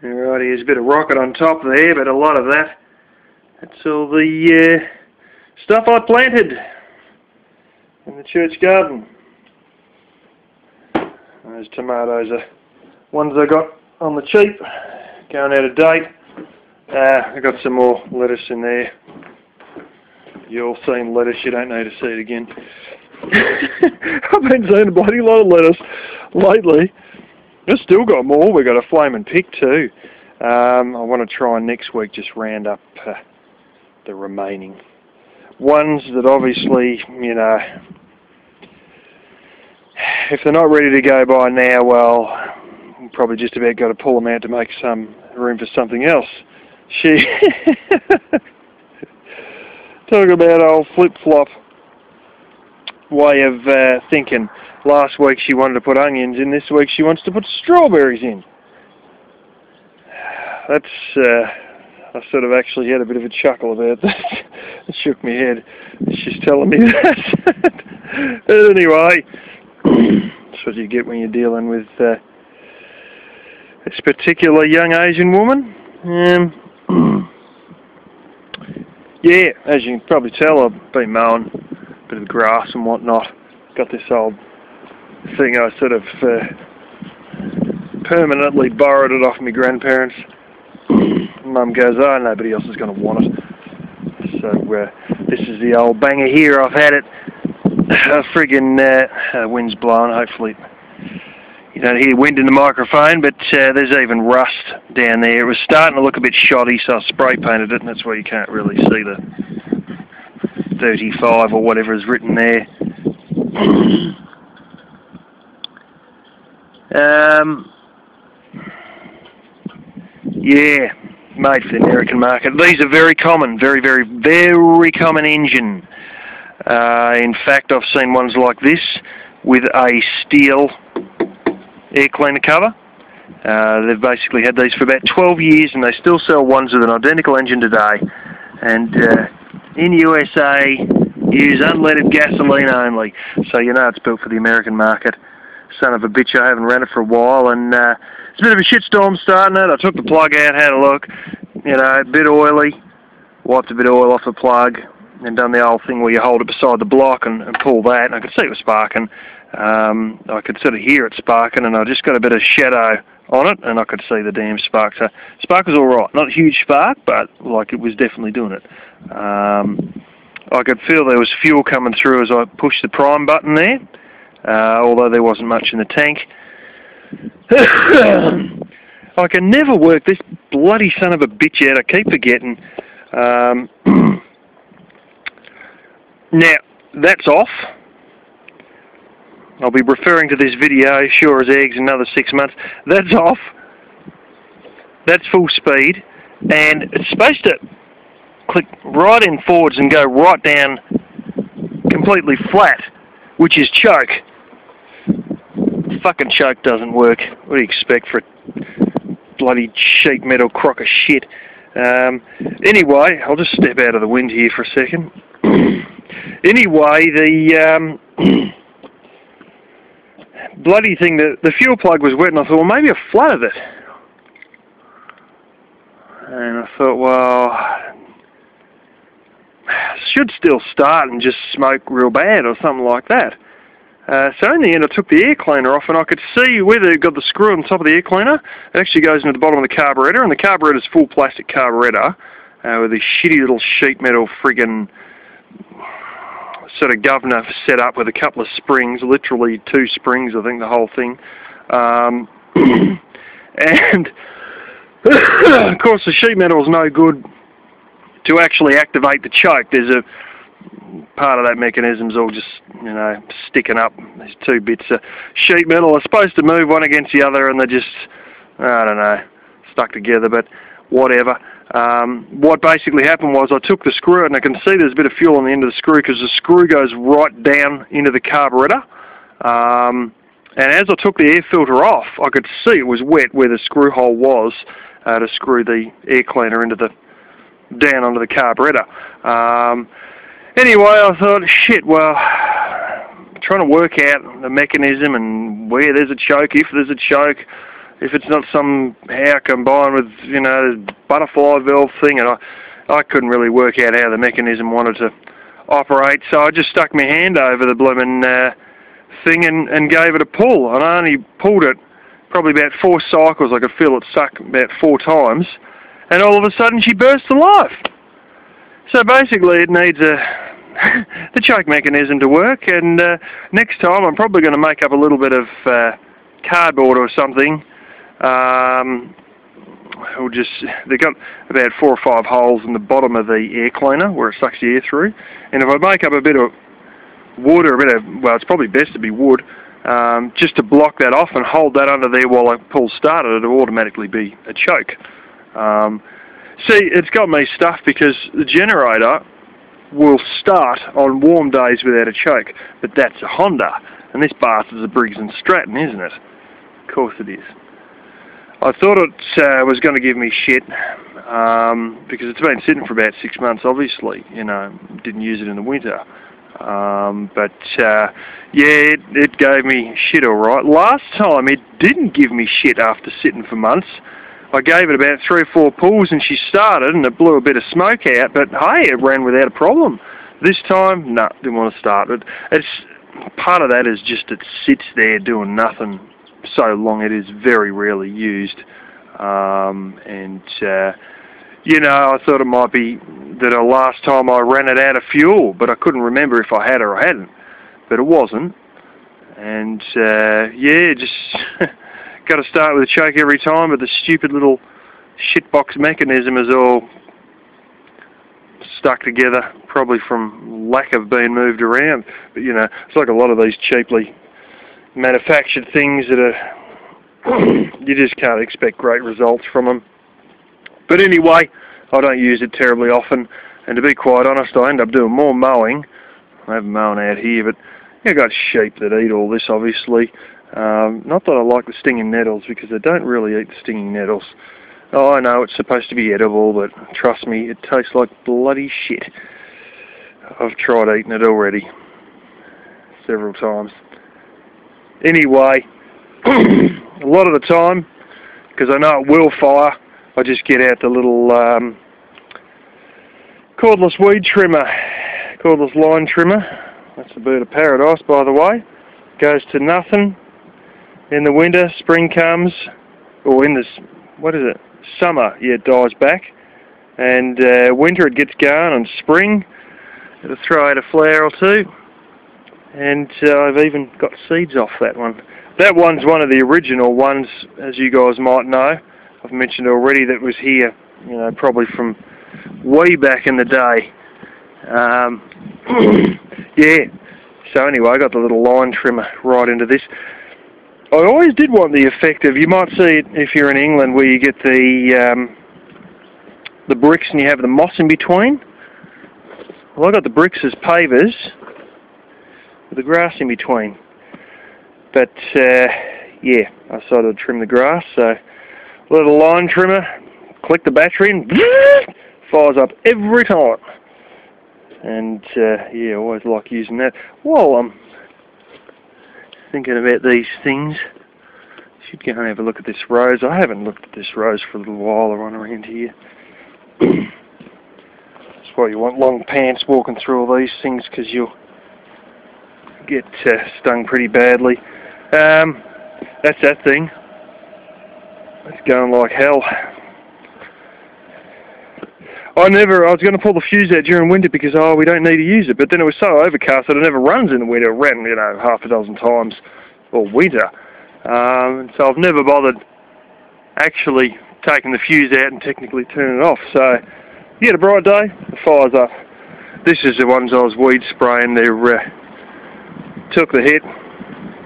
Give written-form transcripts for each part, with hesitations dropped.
Alright, here's a bit of rocket on top there, but a lot of that's all the stuff I planted in the church garden. Those tomatoes are ones I got on the cheap, going out of date. I got some more lettuce in there. You all seen lettuce, you don't need to see it again. I've been seeing a bloody lot of lettuce lately. I've still got more. We've got a flaming pick too. I want to try next week just round up the remaining ones that obviously, you know, if they're not ready to go by now, well, we've probably just about got to pull them out to make some room for something else. Talk about old flip-flop way of thinking. Last week she wanted to put onions in, this week she wants to put strawberries in. That's, I sort of actually had a bit of a chuckle about that. It shook my head. She's telling me that. But anyway, that's what you get when you're dealing with this particular young Asian woman. Yeah, as you can probably tell, I've been mowing a bit of grass and whatnot. Got this old thing I sort of permanently borrowed it off my grandparents. Mum goes, oh, nobody else is going to want it. So this is the old banger here. I've had it. Friggin' wind's blowing. Hopefully you don't hear wind in the microphone, but there's even rust down there. It was starting to look a bit shoddy, so I spray painted it, and that's why you can't really see the 35 or whatever is written there. Yeah, made for the American market. These are very common, very, very, very common engine. In fact, I've seen ones like this with a steel air cleaner cover. They've basically had these for about 12 years, and they still sell ones with an identical engine today. And in USA, use unleaded gasoline only. So you know it's built for the American market. Son of a bitch, I haven't ran it for a while, and it's a bit of a shitstorm starting it. I took the plug out, had a look, you know, a bit oily, wiped a bit of oil off the plug, and done the old thing where you hold it beside the block and pull that, and I could see it was sparking. I could sort of hear it sparking, and I just got a bit of shadow on it, and I could see the damn spark. So spark was alright, not a huge spark, but like it was definitely doing it. I could feel there was fuel coming through as I pushed the prime button there. Although there wasn't much in the tank. I can never work this bloody son of a bitch out. I keep forgetting. Now, that's off. I'll be referring to this video, sure as eggs, in another 6 months. That's off. That's full speed. And it's supposed to click right in forwards and go right down completely flat, which is choke. Fucking choke doesn't work. What do you expect for a bloody sheet metal crock of shit? Anyway, I'll just step out of the wind here for a second. Anyway, the bloody thing, the fuel plug was wet, and I thought, well, maybe I flooded it. And I thought, well, should still start and just smoke real bad or something like that. So in the end I took the air cleaner off, and I could see where they've got the screw on top of the air cleaner. It actually goes into the bottom of the carburetor, and the carburetor's full plastic carburetor with this shitty little sheet metal friggin' sort of governor set up with a couple of springs, literally 2 springs, I think, the whole thing. And of course the sheet metal is no good to actually activate the choke. There's a part of that mechanism's all just, you know, sticking up. There's 2 bits of sheet metal are supposed to move one against the other, and they're just, I don't know, stuck together, but whatever. What basically happened was I took the screw, and I can see there's a bit of fuel on the end of the screw because the screw goes right down into the carburetor. And as I took the air filter off, I could see it was wet where the screw hole was to screw the air cleaner into down onto the carburetor. Anyway, I thought, shit, well, I'm trying to work out the mechanism and where there's a choke, if there's a choke, if it's not somehow combined with, you know, this butterfly valve thing, and I couldn't really work out how the mechanism wanted to operate, so I just stuck my hand over the blooming thing and gave it a pull, and I only pulled it probably about 4 cycles. I could feel it suck about 4 times, and all of a sudden she burst to life. So basically it needs the choke mechanism to work, and next time I'm probably going to make up a little bit of cardboard or something. They've got about 4 or 5 holes in the bottom of the air cleaner where it sucks the air through, and if I make up a bit of wood or a bit of, well, it's probably best to be wood, just to block that off and hold that under there while I pull start it, it'll automatically be a choke. See, it's got me stuffed because the generator will start on warm days without a choke, but that's a Honda, and this bastard's a Briggs & Stratton, isn't it? Of course it is. I thought it was going to give me shit, because it's been sitting for about 6 months, obviously, you know, didn't use it in the winter. Yeah, it gave me shit alright. Last time it didn't give me shit after sitting for months. I gave it about 3 or 4 pulls and she started and it blew a bit of smoke out, but hey, it ran without a problem. This time, no, didn't want to start it. Part of that is just it sits there doing nothing so long. It is very rarely used. You know, I thought it might be that the last time I ran it out of fuel, but I couldn't remember if I had or I hadn't. But it wasn't. And yeah, just got to start with a choke every time, but the stupid little shitbox mechanism is all stuck together, probably from lack of being moved around. But you know, it's like a lot of these cheaply manufactured things that are you just can't expect great results from them. But anyway, I don't use it terribly often, and to be quite honest, I end up doing more mowing. I haven't mown out here, but I've got sheep that eat all this, obviously. Not that I like the stinging nettles, because they don't really eat the stinging nettles. Oh, I know it's supposed to be edible, but trust me, it tastes like bloody shit. I've tried eating it already, several times. Anyway, a lot of the time, because I know it will fire, I just get out the little cordless weed trimmer, cordless line trimmer. That's the bird of paradise, by the way. Goes to nothing in the winter. Spring comes, or in this, what is it? Summer, yeah, it dies back. And winter it gets going, and spring it'll throw out a flower or two. And I've even got seeds off that one. That one's one of the original ones, as you guys might know. I've mentioned already that was here, you know, probably from way back in the day. Yeah, so anyway, I got the little line trimmer right into this. I always did want the effect of, you might see it if you're in England, where you get the bricks and you have the moss in between. Well, I got the bricks as pavers with the grass in between. But yeah, I decided to trim the grass, so little line trimmer, click the battery and fires up every time. And yeah, I always like using that. While I'm thinking about these things, should go and have a look at this rose. I haven't looked at this rose for a little while around here. That's why you want long pants walking through all these things, because you'll get stung pretty badly. That's that thing. It's going like hell. I was going to pull the fuse out during winter because, oh, we don't need to use it. But then it was so overcast that it never runs in the winter. It ran, you know, half a dozen times all winter. So I've never bothered actually taking the fuse out and technically turning it off. So, you get a bright day, the fire's up. This is the ones I was weed spraying. They took the hit,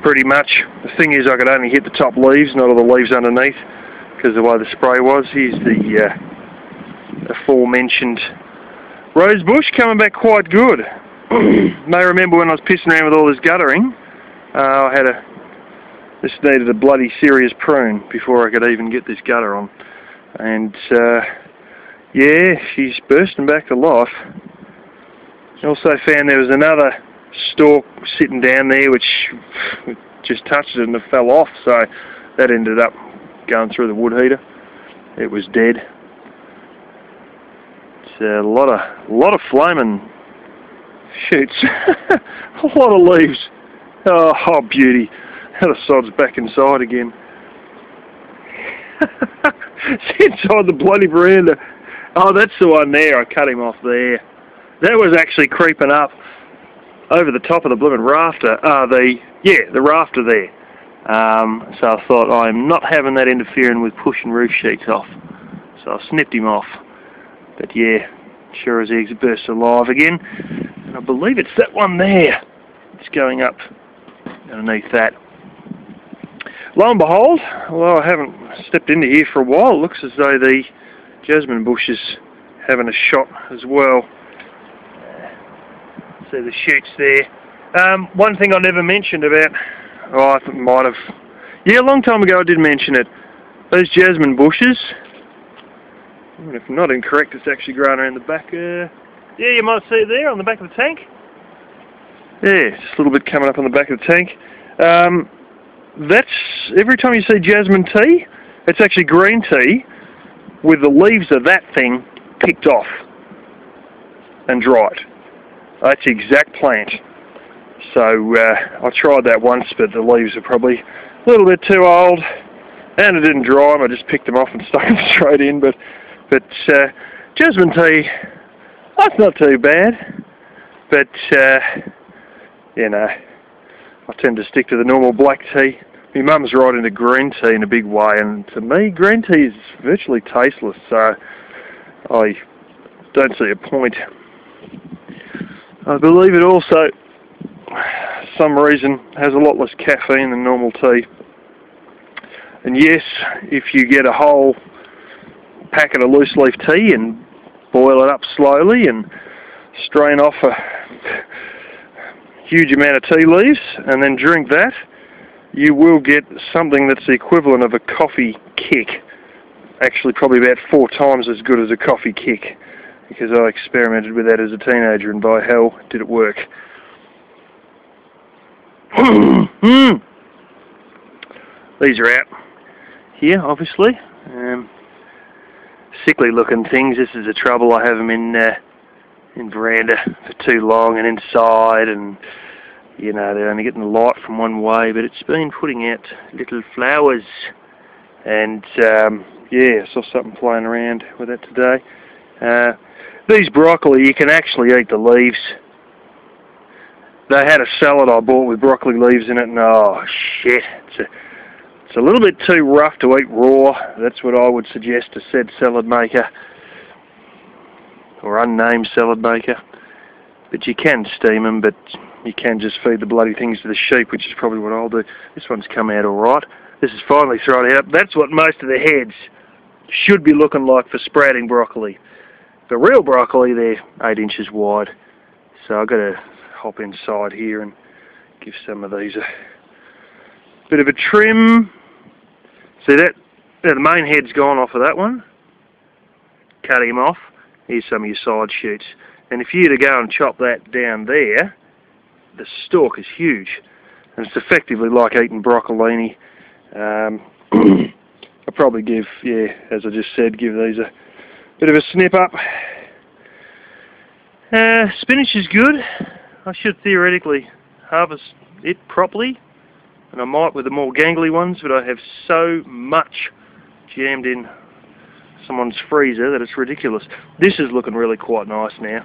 pretty much. The thing is, I could only hit the top leaves, not all the leaves underneath, because the way the spray was. Here's the aforementioned rose bush coming back quite good. May remember when I was pissing around with all this guttering, this needed a bloody serious prune before I could even get this gutter on. And yeah, she's bursting back to life. I also found there was another stalk sitting down there which just touched it and it fell off, so that ended up going through the wood heater. It was dead. It's a lot of flaming shoots. A lot of leaves. Oh, beauty. How the sod's back inside again. It's inside the bloody veranda. Oh, that's the one there. I cut him off there. That was actually creeping up over the top of the blooming rafter. The rafter there. So I thought, I'm not having that interfering with pushing roof sheets off. So I snipped him off. But yeah, sure as eggs burst alive again. And I believe it's that one there. It's going up underneath that. Lo and behold, well, I haven't stepped into here for a while. It looks as though the jasmine bush is having a shot as well. See the shoots there. One thing I never mentioned about, I think might have, yeah, a long time ago I did mention it. Those jasmine bushes, if I'm not incorrect, it's actually growing around the back. Yeah, you might see it there on the back of the tank. Yeah, just a little bit coming up on the back of the tank. That's, every time you see jasmine tea, it's actually green tea with the leaves of that thing picked off and dried. That's the exact plant. So I tried that once, but the leaves are probably a little bit too old, and it didn't dry them. I just picked them off and stuck them straight in. But jasmine tea, that's not too bad. But you know, I tend to stick to the normal black tea. My mum's right into green tea in a big way, and to me, green tea is virtually tasteless. So I don't see a point. I believe it also, for some reason, has a lot less caffeine than normal tea. And yes, if you get a whole packet of loose leaf tea and boil it up slowly and strain off a huge amount of tea leaves and then drink that, you will get something that's the equivalent of a coffee kick. Actually, probably about 4 times as good as a coffee kick, because I experimented with that as a teenager, and by hell did it work. These are out here, obviously. Sickly looking things. This is the trouble. I have them in veranda for too long and inside, and you know, they're only getting the light from one way, but it's been putting out little flowers. And yeah, I saw something flying around with it today. These broccoli, you can actually eat the leaves. They had a salad I bought with broccoli leaves in it, and oh shit, it's a little bit too rough to eat raw. That's what I would suggest to said salad maker, or unnamed salad maker. But you can steam them, but you can just feed the bloody things to the sheep, which is probably what I'll do. This one's come out alright. This is finally thrown out. That's what most of the heads should be looking like for sprouting broccoli. The real broccoli, they're 8 inches wide. So I've got to hop inside here and give some of these a bit of a trim. See that? The main head's gone off of that one. Cut him off. Here's some of your side shoots. And if you were to go and chop that down there, the stalk is huge. And it's effectively like eating broccolini. I'll probably give, yeah, as I just said, give these a bit of a snip up. Spinach is good. I should theoretically harvest it properly, and I might with the more gangly ones, but I have so much jammed in someone's freezer that it's ridiculous. This is looking really quite nice now.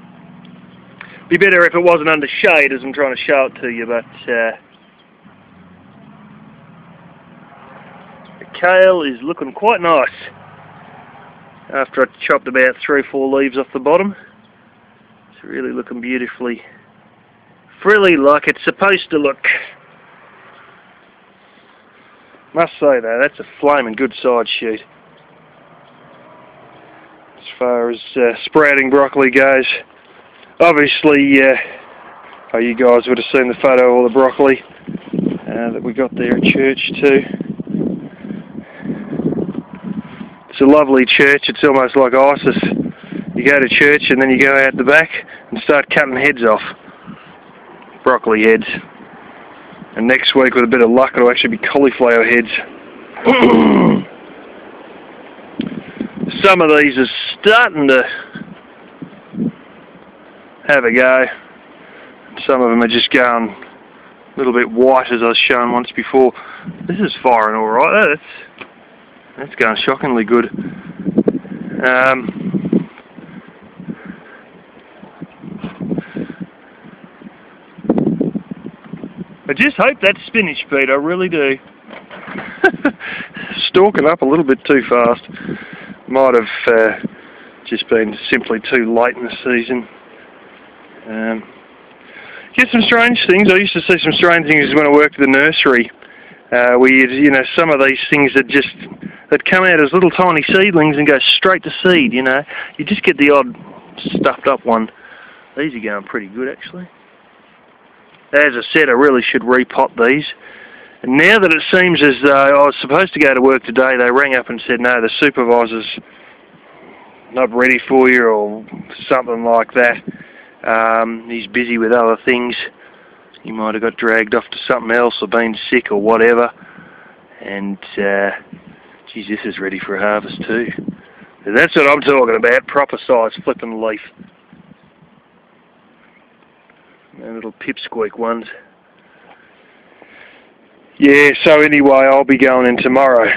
Be better if it wasn't under shade, as I'm trying to show it to you, but the kale is looking quite nice. After I chopped about 3 or 4 leaves off the bottom, it's really looking beautifully frilly like it's supposed to look. Must say though, that's a flaming good side shoot. As far as sprouting broccoli goes, obviously, you guys would have seen the photo of all the broccoli that we got there at church too. It's a lovely church. It's almost like ISIS. You go to church and then you go out the back and start cutting heads off. Broccoli heads. And next week, with a bit of luck, it'll actually be cauliflower heads. some of these are starting to have a go. Some of them are just going a little bit white, as I was showing once before. This is firing all right. That's going shockingly good. I just hope that's spinach, Pete. I really do. Stalking up a little bit too fast. Might have just been simply too late in the season. Get some strange things. I used to see some strange things when I worked at the nursery. Where you know, some of these things that come out as little tiny seedlings and go straight to seed. You know, you just get the odd stuffed up one. These are going pretty good, actually. As I said, I really should repot these. And now that it seems as though I was supposed to go to work today, they rang up and said, no, the supervisor's not ready for you, or something like that. He's busy with other things. He might have got dragged off to something else or been sick or whatever. And, geez, this is ready for harvest too. So that's what I'm talking about, proper size flipping leaf. And little pipsqueak ones. Yeah, so anyway, I'll be going in tomorrow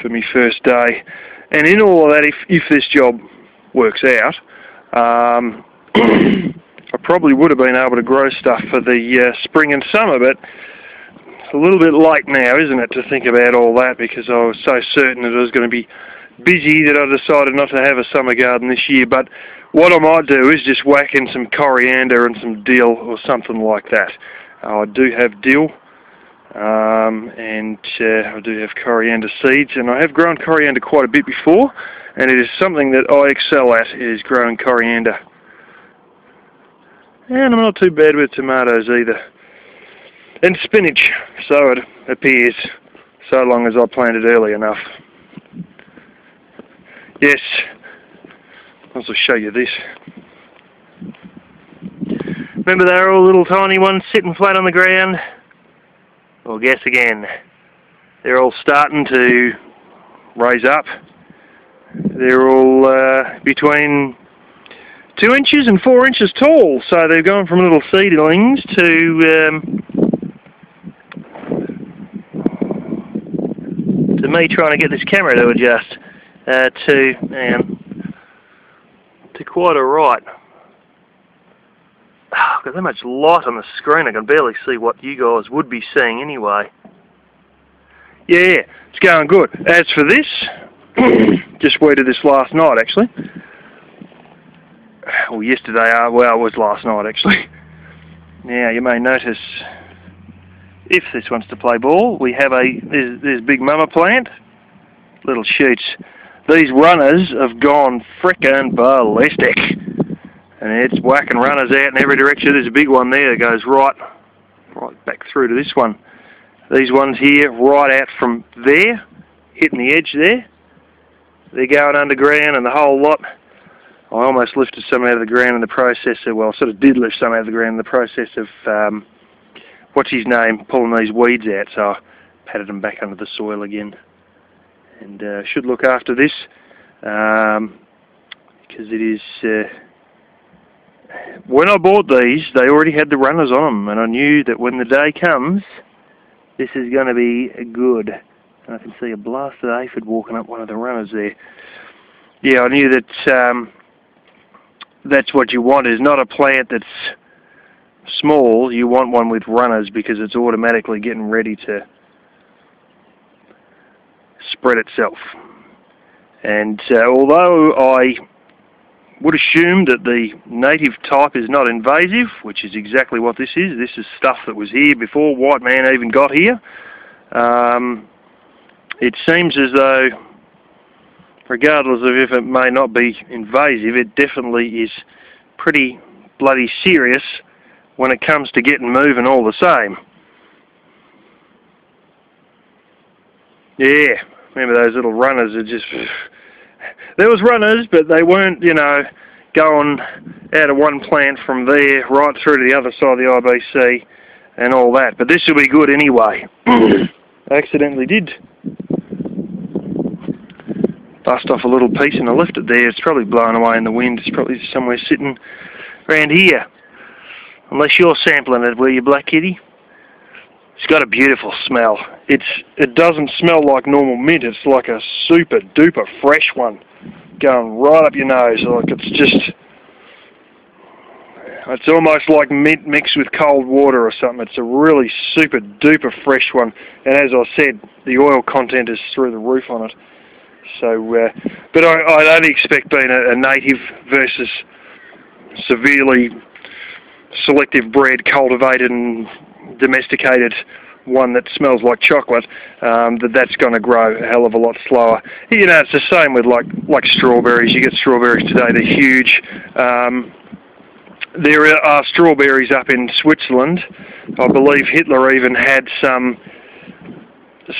for my first day. And in all of that, if this job works out, I probably would have been able to grow stuff for the spring and summer, but it's a little bit late now, isn't it, to think about all that, because I was so certain that I was going to be busy that I decided not to have a summer garden this year. But what I might do is just whack in some coriander and some dill or something like that. I do have dill, and I do have coriander seeds, and I have grown coriander quite a bit before, and it is something that I excel at, is growing coriander. And I'm not too bad with tomatoes either. And spinach, so it appears, so long as I planted early enough. Yes, I'll also show you this. Remember they were all little tiny ones sitting flat on the ground? Well, guess again. They're all starting to raise up. They're all between 2 inches and 4 inches tall, so they're going from little seedlings to me trying to get this camera to adjust to quite alright. Got that much light on the screen, I can barely see what you guys would be seeing anyway. Yeah, it's going good. As for this, just weeded this last night actually. Well, yesterday, well, it was last night actually. Now you may notice, if this wants to play ball, we have this big mama plant, little shoots. These runners have gone frickin' ballistic, and it's whacking runners out in every direction. There's a big one there that goes right back through to this one. These ones here, right out from there, hitting the edge there. They're going underground, and the whole lot. I almost lifted some out of the ground in the process of, well, I sort of did lift some out of the ground in the process of, what's his name, pulling these weeds out, so I patted them back under the soil again. And should look after this, because it is, when I bought these, they already had the runners on them, and I knew that when the day comes, this is going to be good. And I can see a blasted aphid walking up one of the runners there. Yeah, I knew that that's what you want, is not a plant that's small. You want one with runners, because it's automatically getting ready to spread itself. And although I would assume that the native type is not invasive, which is exactly what this is stuff that was here before white man even got here, it seems as though, regardless of if it may not be invasive, it definitely is pretty bloody serious when it comes to getting moving all the same. Yeah, remember those little runners are just... There was runners, but they weren't, you know, going out of one plant from there right through to the other side of the IBC and all that. But this will be good anyway. I accidentally did bust off a little piece and I left it there. It's probably blown away in the wind. It's probably somewhere sitting around here. Unless you're sampling it, will you, Black Kitty? It's got a beautiful smell. It doesn't smell like normal mint. It's like a super duper fresh one going right up your nose. Like it's almost like mint mixed with cold water or something. It's a really super duper fresh one. And as I said, the oil content is through the roof on it. So, but I'd only expect being a native versus severely selective bred, cultivated and domesticated one that smells like chocolate, that's going to grow a hell of a lot slower. You know, it's the same with like strawberries. You get strawberries today, they're huge. There are strawberries up in Switzerland. I believe Hitler even had some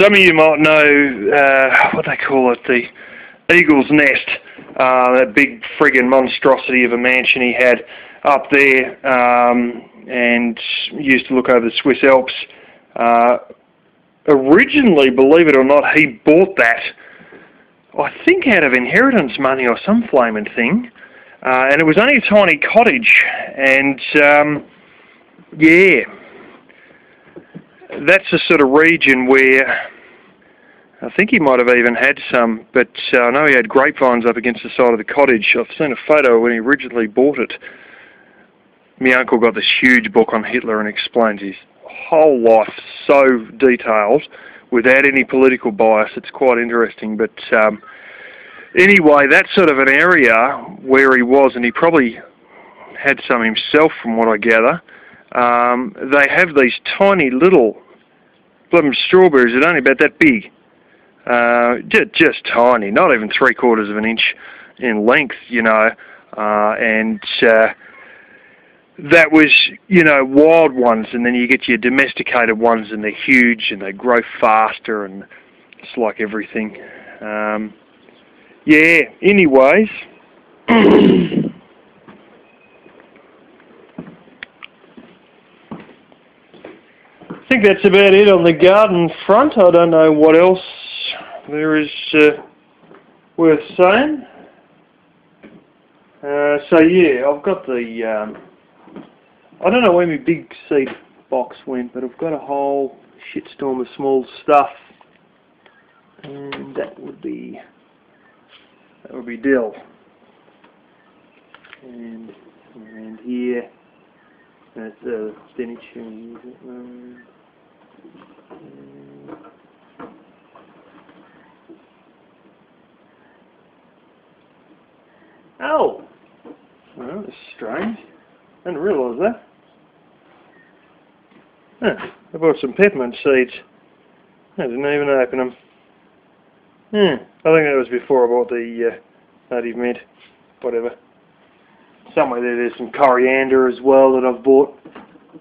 of you might know, what they call it, the Eagle's Nest, that big friggin' monstrosity of a mansion he had up there, and used to look over the Swiss Alps. Originally, believe it or not, he bought that, I think out of inheritance money or some flaming thing, and it was only a tiny cottage, and yeah, that's the sort of region where I think he might have even had some, but I know he had grapevines up against the side of the cottage. I've seen a photo when he originally bought it. My uncle got this huge book on Hitler and explains his whole life so detailed without any political bias. It's quite interesting. But anyway, that's sort of an area where he was, and he probably had some himself from what I gather. They have these tiny little blooming strawberries that are only about that big. Just tiny, not even 3/4 of an inch in length, you know, and that was, you know, wild ones, and then you get your domesticated ones, and they're huge, and they grow faster, and it's like everything. Yeah, anyways. I think that's about it on the garden front. I don't know what else there is worth saying. So yeah, I've got the, I don't know where my big seed box went, but I've got a whole shitstorm of small stuff, and that would be dill. And here, that's spinach. Oh! Well, that's strange. I didn't realise that. Huh, I bought some peppermint seeds. I didn't even open them. I think that was before I bought the native mint. Whatever. Somewhere there's some coriander as well that I've bought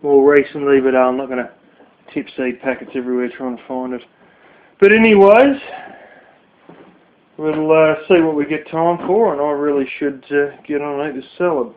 more recently, but I'm not going to tip seed packets everywhere trying to find it. But anyways, we'll see what we get time for, and I really should get on and eat this salad.